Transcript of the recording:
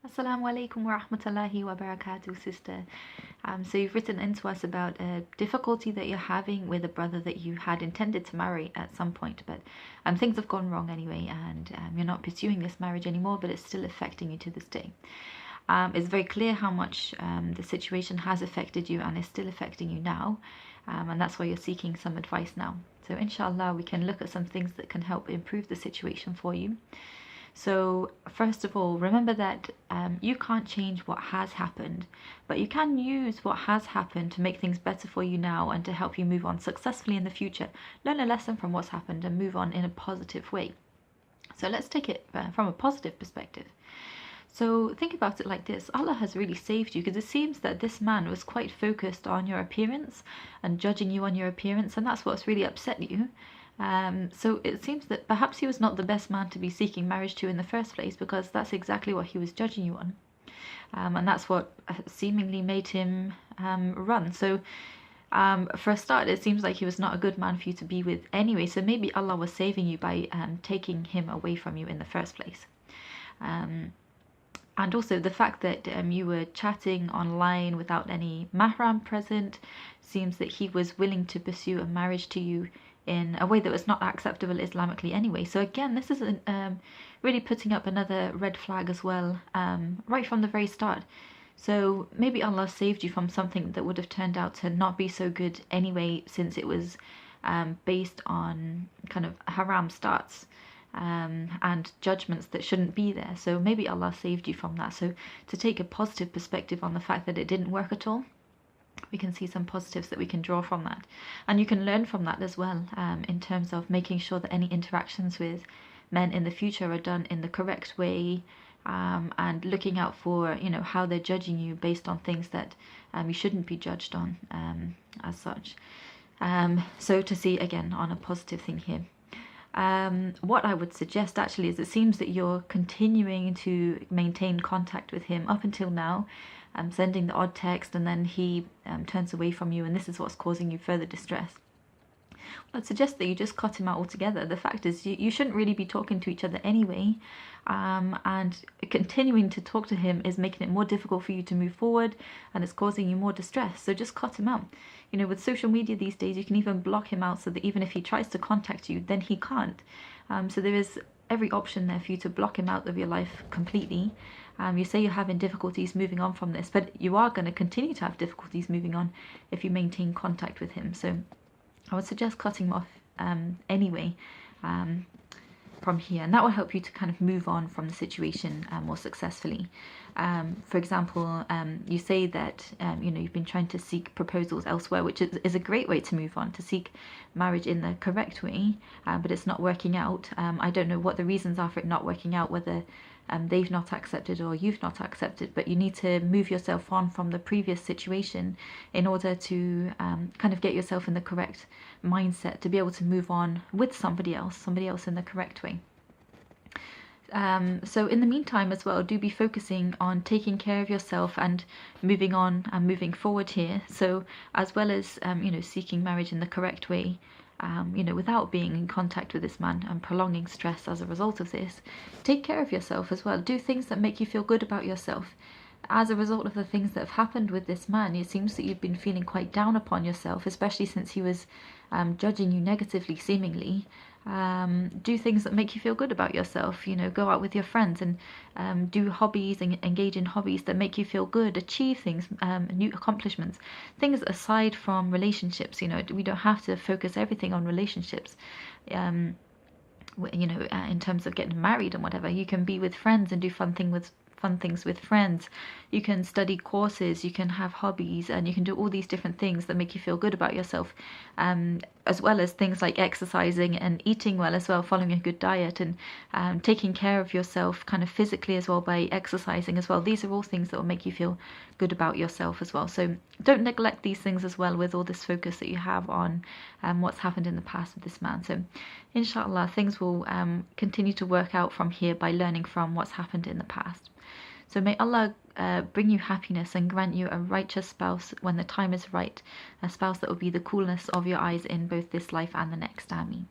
Assalamu alaikum wa rahmatullahi wa barakatuh, sister. So you've written into us about a difficulty that you're having with a brother that you had intended to marry at some point, but things have gone wrong anyway, and you're not pursuing this marriage anymore, but it's still affecting you to this day. It's very clear how much the situation has affected you and is still affecting you now, and that's why you're seeking some advice now. So inshallah, we can look at some things that can help improve the situation for you. So first of all, remember that you can't change what has happened, but you can use what has happened to make things better for you now and to help you move on successfully in the future. Learn a lesson from what's happened and move on in a positive way. So let's take it from a positive perspective. So think about it like this: Allah has really saved you, because it seems that this man was quite focused on your appearance and judging you on your appearance, and that's what's really upset you. So it seems that perhaps he was not the best man to be seeking marriage to in the first place, because that's exactly what he was judging you on. And that's what seemingly made him run. So for a start, it seems like he was not a good man for you to be with anyway. So maybe Allah was saving you by taking him away from you in the first place. And also the fact that you were chatting online without any mahram present seems that he was willing to pursue a marriage to you in a way that was not acceptable Islamically anyway. So again, this is really putting up another red flag as well, right from the very start. So maybe Allah saved you from something that would have turned out to not be so good anyway, since it was based on kind of haram starts and judgments that shouldn't be there. So maybe Allah saved you from that. So to take a positive perspective on the fact that it didn't work at all, we can see some positives that we can draw from that, and you can learn from that as well, in terms of making sure that any interactions with men in the future are done in the correct way, and looking out for how they're judging you based on things that you shouldn't be judged on, as such. So to see again on a positive thing here. What I would suggest actually is, it seems that you're continuing to maintain contact with him up until now, sending the odd text, and then he turns away from you, and this is what's causing you further distress. I'd suggest that you just cut him out altogether. The fact is, you shouldn't really be talking to each other anyway, and continuing to talk to him is making it more difficult for you to move forward, and it's causing you more distress. So just cut him out. With social media these days, you can even block him out, so that even if he tries to contact you, then he can't. So there is every option there for you to block him out of your life completely. You say you're having difficulties moving on from this, but you are going to continue to have difficulties moving on if you maintain contact with him. So I would suggest cutting him off anyway, from here, and that will help you to kind of move on from the situation more successfully. For example, you say that you've been trying to seek proposals elsewhere, which is a great way to move on, to seek marriage in the correct way, but it's not working out. I don't know what the reasons are for it not working out, whether they've not accepted or you've not accepted, but you need to move yourself on from the previous situation in order to kind of get yourself in the correct mindset to be able to move on with somebody else in the correct way. So in the meantime as well, do be focusing on taking care of yourself and moving on and moving forward here. So as well as seeking marriage in the correct way, without being in contact with this man and prolonging stress as a result of this, take care of yourself as well. Do things that make you feel good about yourself. As a result of the things that have happened with this man, it seems that you've been feeling quite down upon yourself, especially since he was judging you negatively, seemingly. Do things that make you feel good about yourself. Go out with your friends and do hobbies and engage in hobbies that make you feel good. Achieve things, new accomplishments, things aside from relationships. We don't have to focus everything on relationships. In terms of getting married and whatever, you can be with friends and do fun things with friends. You can study courses, you can have hobbies, and you can do all these different things that make you feel good about yourself, as well as things like exercising and eating well as well, following a good diet, and taking care of yourself kind of physically as well by exercising as well. These are all things that will make you feel good about yourself as well. So don't neglect these things as well with all this focus that you have on what's happened in the past with this man. So inshallah, things will continue to work out from here by learning from what's happened in the past. So may Allah bring you happiness and grant you a righteous spouse when the time is right, a spouse that will be the coolness of your eyes in both this life and the next. Ameen.